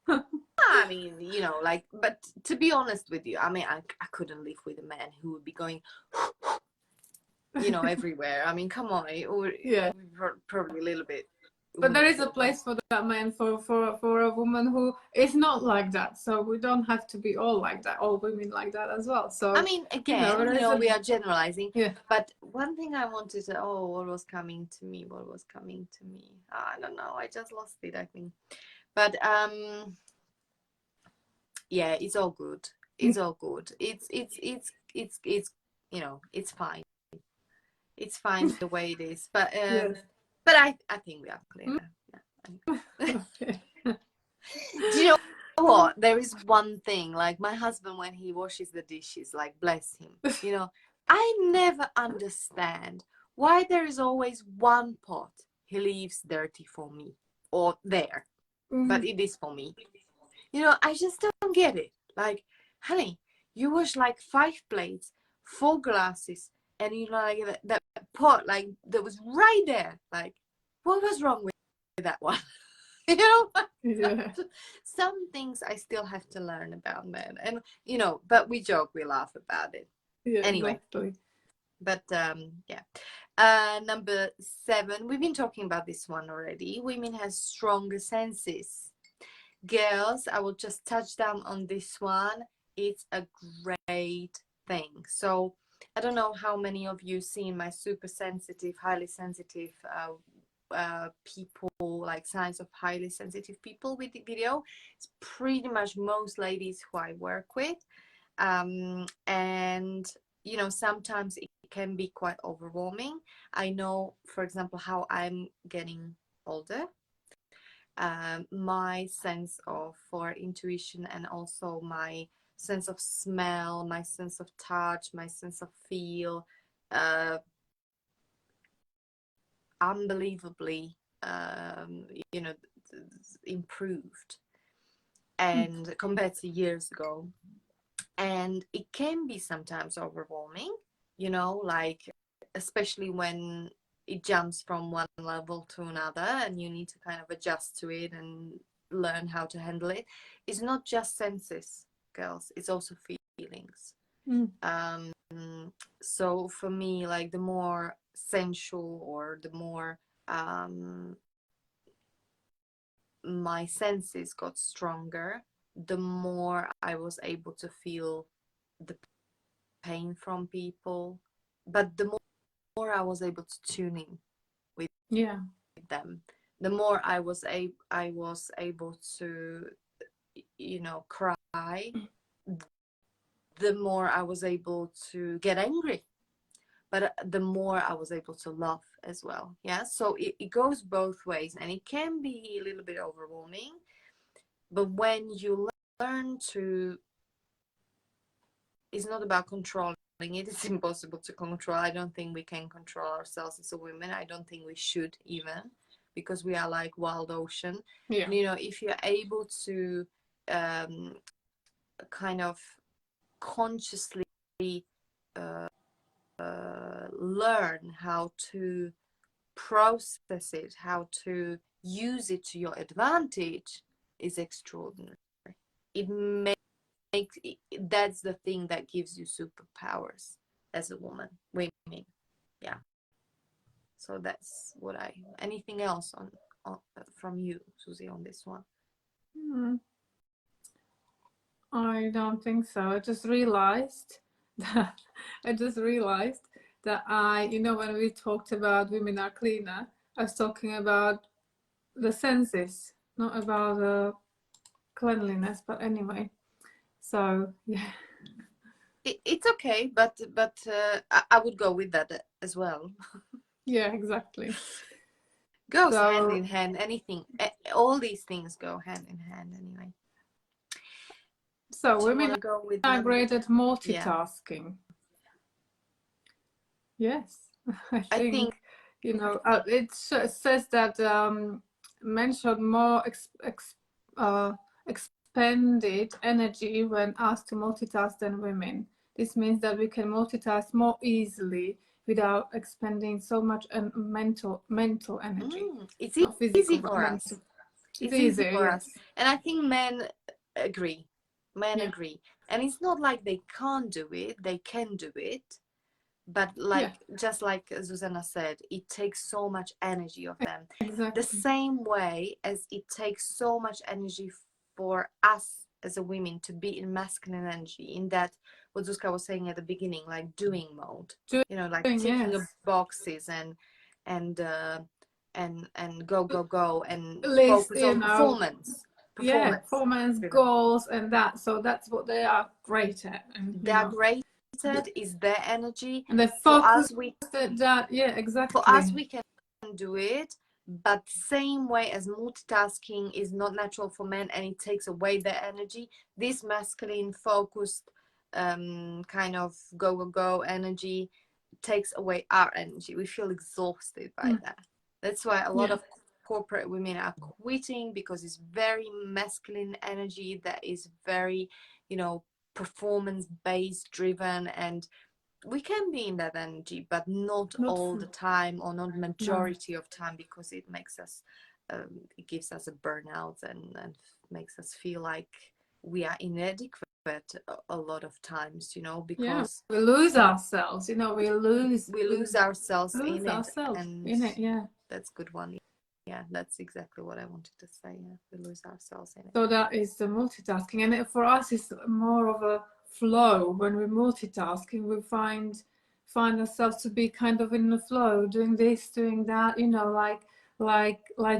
S1: I mean, you know, like, but to be honest with you, I mean, I couldn't live with a man who would be going, you know, everywhere. I mean, come on, it would
S2: Yeah.
S1: probably a little bit. It
S2: But there
S1: wouldn't
S2: is a
S1: feel right.
S2: place for that man, for a woman who is not like that. So we don't have to be all like that, all women like that as well.
S1: I
S2: So
S1: mean,
S2: there
S1: again, you
S2: is
S1: know,
S2: a
S1: we are generalizing.
S2: yeah.
S1: But one thing I wanted to, oh, what was coming to me? What was coming to me? I don't know. I just lost it, I think. But yeah, it's all good. It's all good. It's you know, it's fine. It's fine the way it is.
S2: Yes.
S1: But I think we are
S2: Mm,
S1: cleaner. Yeah.
S2: okay.
S1: Do you know what? There is one thing, like my husband when he washes the dishes, like bless him, you know, I never understand why there is always one pot he leaves dirty for me or there, but
S2: Mm,
S1: it is for me. You know, I just don't get it. Like, honey, you wash like 5 plates, 4 glasses, and you know, like that pot, like that was right there. Like, what was wrong with that one? You know,
S2: yeah.
S1: some things I still have to learn about men, and you know, but we joke, we laugh about it
S2: Yeah.
S1: anyway.
S2: Exactly.
S1: But yeah, Number 7, we've been talking about this one already. Women have stronger senses. Girls, I will just touch down on this one. It's a great thing. So I don't know how many of you seen my super sensitive, highly sensitive people, like signs of highly sensitive people with the video. It's pretty much most ladies who I work with. And you know, sometimes it can be quite overwhelming. I know, for example, how I'm getting older. My sense of for intuition, and also my sense of smell, my sense of touch, my sense of feel, uh, unbelievably, you know, improved, and compared to years ago. And it can be sometimes overwhelming, you know, like especially when it jumps from one level to another and you need to kind of adjust to it and learn how to handle it. It's not just senses, girls, it's also feelings. um so for me, like the more sensual, or the more my senses got stronger, the more I was able to feel the pain from people, but the more I was able to tune in with them, the more I was able to, you know, cry, the more I was able to get angry, but the more I was able to love as well. Yeah, so it goes both ways, and it can be a little bit overwhelming, but when you learn to, it's not about controlling it. It's impossible to control. I don't think we can control ourselves as a woman. I don't think we should even, because we are like wild ocean. And, you know, if you're able to kind of consciously uh, learn how to process it, how to use it to your advantage, is extraordinary. It makes, that's the thing that gives you superpowers as a woman, women. Yeah. So that's what I. Anything else on from you, Susie, on this one?
S2: I don't think so. I just realized that you know, when we talked about women are cleaner, I was talking about the senses, not about the cleanliness. But anyway, so yeah.
S1: It's okay, but I would go with that as well.
S2: Yeah, exactly.
S1: Goes hand
S2: So
S1: in hand. Anything, all these things go hand in hand anyway. Do you want
S2: women
S1: to go with
S2: are
S1: number?
S2: great at
S1: Yeah,
S2: multitasking. Yes, I
S1: I think.
S2: think, you know, it says that men should more expended energy when asked to multitask than women. This means that we can multitask more easily without expending so much mental energy.
S1: It's
S2: Not physical,
S1: easy
S2: but
S1: for us.
S2: mental. It's
S1: It's easy
S2: easier,
S1: for us,
S2: yes.
S1: and I think men agree. Men
S2: Yeah,
S1: agree, and it's not like they can't do it. They can do it, but
S2: yeah,
S1: like, just like Susanna said, it takes so much energy of them. The
S2: exactly.
S1: same way as it takes so much energy for us as a women to be in masculine energy, in that what Zuzka was saying at the beginning, like doing mode, you know, like
S2: Doing,
S1: ticking
S2: yes.
S1: the boxes and go and
S2: List,
S1: focus
S2: you
S1: on
S2: know, yeah,
S1: performance
S2: performance
S1: driven.
S2: goals and that. So that's what they are great at, and you
S1: They are
S2: know,
S1: great at, is their energy.
S2: and they
S1: For
S2: focus
S1: us, we
S2: at that. Yeah,
S1: for us
S2: exactly.
S1: we can do it, but same way as multitasking is not natural for men and it takes away their energy, this masculine focused kind of go energy takes away our energy. We feel exhausted by that. That's why a lot
S2: Yeah,
S1: of corporate women are quitting, because it's very masculine energy that is very, you know, performance based driven, and we can be in that energy, but not
S2: not
S1: all
S2: full.
S1: the time, or not
S2: No,
S1: majority of time, because it makes us it gives us a burnout, and makes us feel like we are inadequate it a lot of times, you know,
S2: Yeah,
S1: because
S2: we lose ourselves, you know,
S1: we lose ourselves
S2: lose
S1: in it,
S2: ourselves
S1: and
S2: in it. Yeah.
S1: that's a good one. Yeah, that's exactly what I wanted to say. Yeah, we lose ourselves in it.
S2: So that is the multitasking, and for us, it's more of a flow. When we're multitasking, we find ourselves to be kind of in the flow, doing this, doing that. You know, like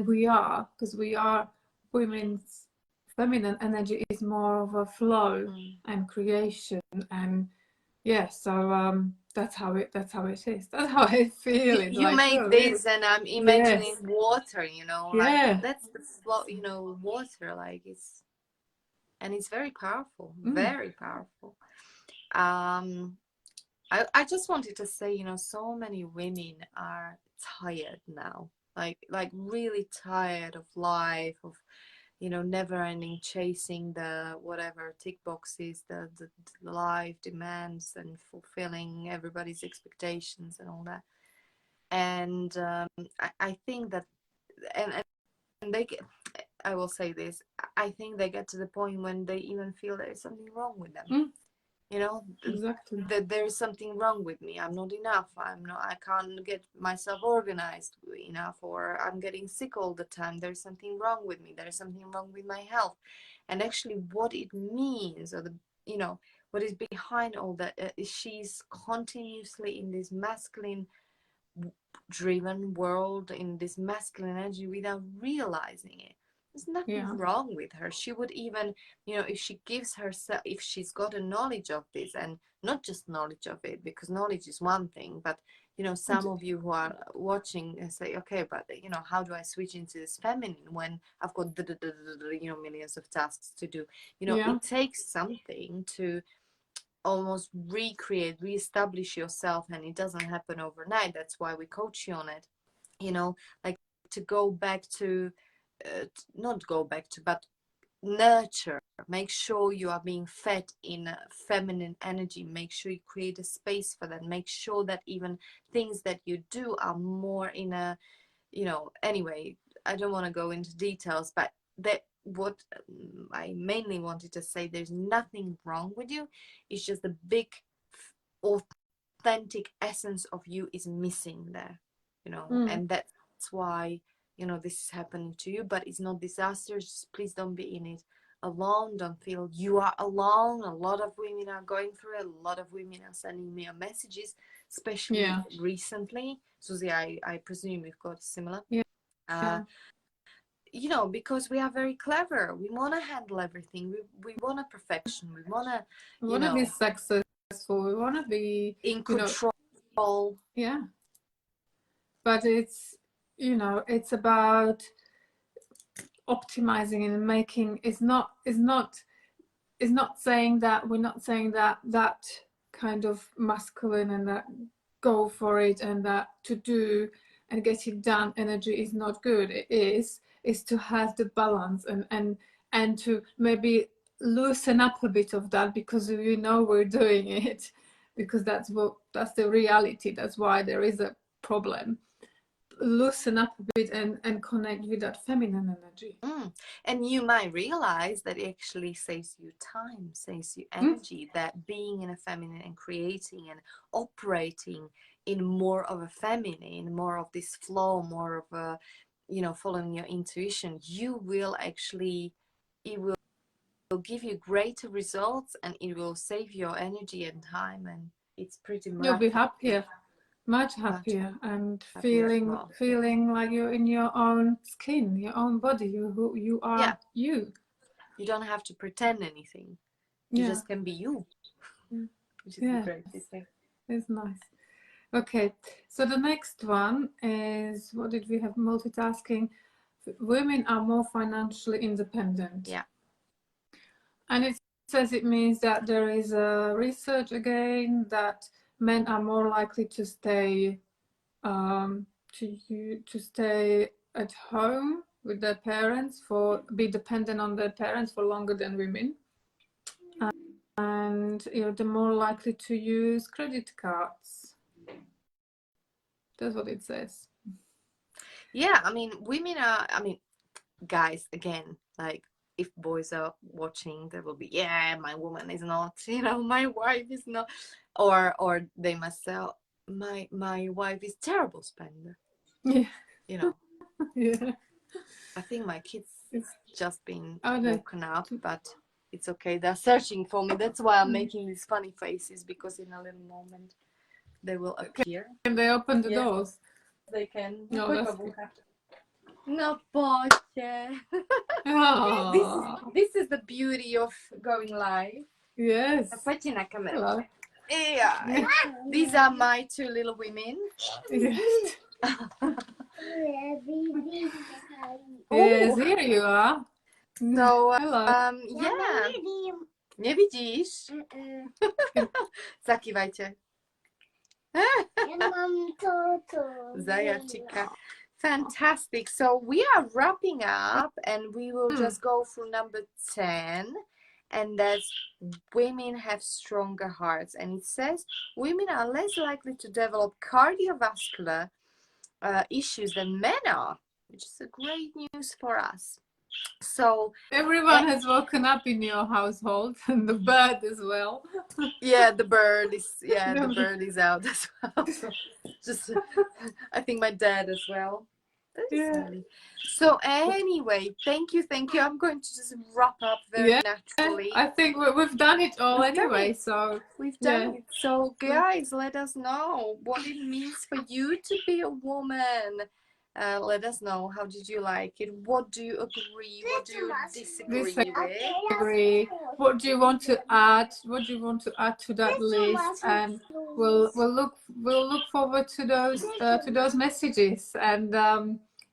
S2: we are, because we are women's feminine energy is more of a flow and creation, and yeah. So that's how it is. That's how I feel. It's
S1: You
S2: like,
S1: made
S2: oh, really?
S1: this, and I'm imagining
S2: Yes.
S1: water, you know, like
S2: Yeah.
S1: that's the flow, you know, water, like it's very powerful,
S2: Mm.
S1: very powerful. Um, I just wanted to say, you know, so many women are tired now, like really tired of life, of, you know, never ending chasing the whatever tick boxes, the life demands and fulfilling everybody's expectations and all that. And I think that, and they get, I will say this, I think they get to the point when they even feel there is something wrong with them.
S2: Mm.
S1: You know,
S2: Exactly.
S1: that there is something wrong with me. I'm not enough. I can't get myself organized enough, or I'm getting sick all the time. There's something wrong with me. There's something wrong with my health. And actually what it means, or the, you know, what is behind all that, is she's continuously in this masculine driven world, in this masculine energy, without realizing it. There's nothing
S2: Yeah.
S1: wrong with her. She would even, you know, if she gives herself, if she's got a knowledge of this, and not just knowledge of it, because knowledge is one thing, but, you know, some of you who are watching and say, okay, but, you know, how do I switch into this feminine when I've got, you know, millions of tasks to do? You know,
S2: Yeah.
S1: it takes something to almost recreate, reestablish yourself, and it doesn't happen overnight. That's why we coach you on it, you know, like to go back to, not go back to, but nurture, make sure you are being fed in feminine energy, make sure you create a space for that, make sure that even things that you do are more in a, you know, anyway, I don't want to go into details, but that what I mainly wanted to say, there's nothing wrong with you. It's just the big authentic essence of you is missing there, you know,
S2: Mm.
S1: and that's why, you know, this is happening to you. But it's not disastrous. Just please don't be in it alone. Don't feel you are alone. A lot of women are going through it. A lot of women are sending me messages, especially
S2: Yeah.
S1: recently. Susie, I presume you've got similar.
S2: Yeah.
S1: uh you know, because we are very clever, we want to handle everything, we want a perfection, we want to,
S2: We
S1: you
S2: want to be
S1: know,
S2: successful. We want to be,
S1: in
S2: you know,
S1: control.
S2: yeah. But it's, you know, it's about optimizing and making. It's not saying that we're not saying that that kind of masculine and that go for it and that to do and get it done energy is not good. It is to have the balance and to maybe loosen up a bit of that, because we know we're doing it, because that's the reality. That's why there is a problem. Loosen up a bit and connect with that feminine energy.
S1: And you might realize that it actually saves you time, saves you energy, that being in a feminine and creating and operating in more of a feminine, more of this flow, more of a, you know, following your intuition, you will actually, it will give you greater results, and it will save your energy and time, and it's pretty
S2: You'll be
S1: miraculous.
S2: happier, much
S1: Much
S2: happier, and
S1: happier as
S2: feeling
S1: well.
S2: feeling like you're in your own skin, your own body. Who you
S1: Yeah,
S2: are. You.
S1: you don't have to pretend anything. You
S2: Yeah.
S1: just can be you, which is the
S2: Yeah.
S1: greatest thing.
S2: It's nice. Okay. So the next one is, what did we have? Multitasking. Women are more financially independent.
S1: Yeah.
S2: And it says it means that there is a research again that men are more likely to stay to stay at home with their parents, for be dependent on their parents for longer than women, and they're more likely to use credit cards. That's what it says.
S1: Yeah, I mean, women are, I mean, guys, again, like, if boys are watching, they will be, yeah, my woman is not, my wife is not, or they must say, "Oh, my wife is terrible spender."
S2: Yeah. Yeah.
S1: I think my kids
S2: It's,
S1: just been
S2: oh,
S1: woken up, but it's okay. They're searching for me. That's why I'm making these funny faces, because in a little moment they will appear.
S2: can they open the doors?
S1: They can.
S2: No, that's good.
S1: No, poche.
S2: Oh,
S1: This is the beauty of going live.
S2: yes.
S1: Pati na camera.
S2: Hello.
S1: Yeah. These are my two little women.
S2: Yes.
S1: Oh,
S2: Yes, here you are.
S1: so
S2: Hello.
S1: yeah. Nie widzisz? Zakiwajcie. Zajaczyka. Fantastic. So we are wrapping up, and we will just go through number 10, and that's women have stronger hearts. And it says women are less likely to develop cardiovascular issues than men are, which is a great news for us. So
S2: everyone has woken up in your household, and the bird as well.
S1: Yeah, the bird is out as well. Just, I think my dad as well.
S2: Yeah.
S1: So anyway, thank you. I'm going to just wrap up very naturally.
S2: I think we've done it all anyway. So
S1: we've done it. So guys, let us know what it means for you to be a woman. Let us know, how did you like it? What do you agree? What do you disagree with?
S2: What do you want to add? What do you want to add to that list? And we'll look forward to those messages and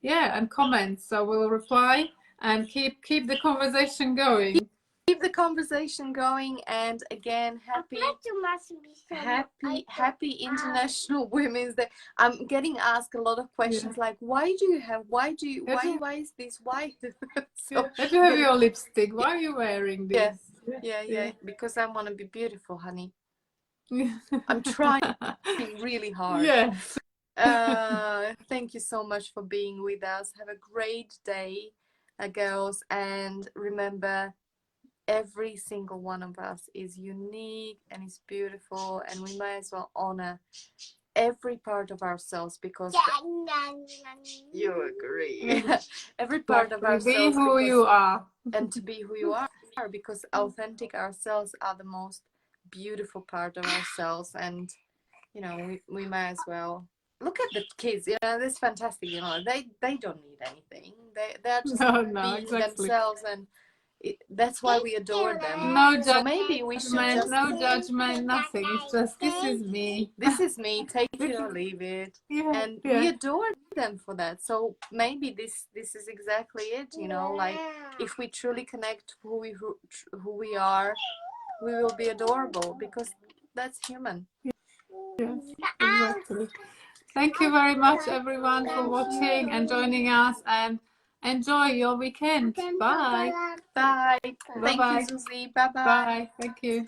S2: and comments. So we'll reply and keep the conversation going.
S1: Keep the conversation going, and again, happy International Women's Day. I'm getting asked a lot of questions like, why is this white?
S2: So, let you have your lipstick. Why are you wearing this?
S1: Yeah. Because I want to be beautiful, honey. I'm trying really hard. Thank you so much for being with us. Have a great day, girls, and remember, every single one of us is unique and is beautiful, and we might as well honor every part of ourselves, because you agree. Every part of ourselves.
S2: Be who you are.
S1: And to be who you are, because authentic ourselves are the most beautiful part of ourselves. And we might as well look at the kids. That's fantastic. They don't need anything. They're just being themselves, and that's why we adore them.
S2: No judgment,
S1: so maybe we should just...
S2: no judgment, nothing. It's just, this is me.
S1: This is me. Take it or leave it. And we adore them for that. So maybe this is exactly it. Like, if we truly connect who we are, we will be adorable, because that's human.
S2: Yes, exactly. Thank you very much, everyone, for watching and joining us, and enjoy your weekend. Bye.
S1: Bye. Thank you, Susie. Bye-bye.
S2: Bye. Thank you.